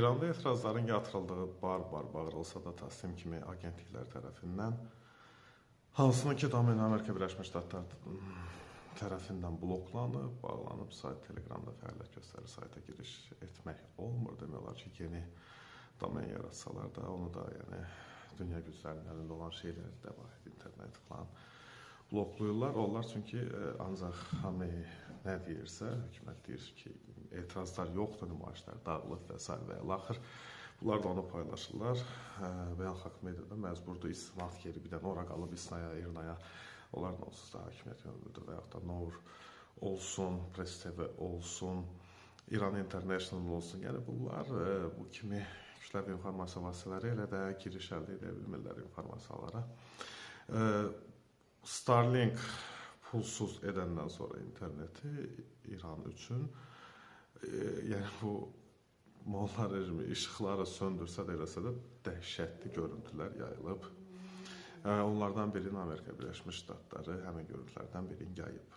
İranda etirazların yatırıldığı bar bağırılsa da Tasnim kimi agentliklər tərəfindən, hansının ki domen Amerika Birləşmiş Ştatlar tərəfindən bloklanıb, bağlanıb, sayt Telegramda fəaliyyət göstərir, sayta giriş etmək olmur. Demək olar ki, yeni domen yaratsalar da, onu da yəni dünya güclərinin əlində olan şeyləri də var, internet falan bloklayırlar. Onlar çünki ancaq hamı nə deyirsə, hökumət deyir ki, etirazlar yoxdur, nümayişlər dağılıb və s. və ilaxır. Bunlar da onu paylaşırlar. Beynəlxalq mediada məcburdur istinad yeri bir dənə ora qalıb İsnaya, İrnaya, onların onsuz da hakimiyyət yönümlüdür və yaxud da Nour olsun, Press TV olsun, İran International olsun. Yəni bunlar bu kimi kütləvi informasiya vasitələri elə də giriş əldə edə bilmirlər informasiyalara. Starlink pulsuz edəndən sonra interneti İran üçün, yəni bu Molla rejimi işıqları söndürsə də eləsə də dəhşətli görüntülər yayılıb. Onlardan birini Amerika Birləşmiş Ştatları həmin görüntülərdən birini yayıb.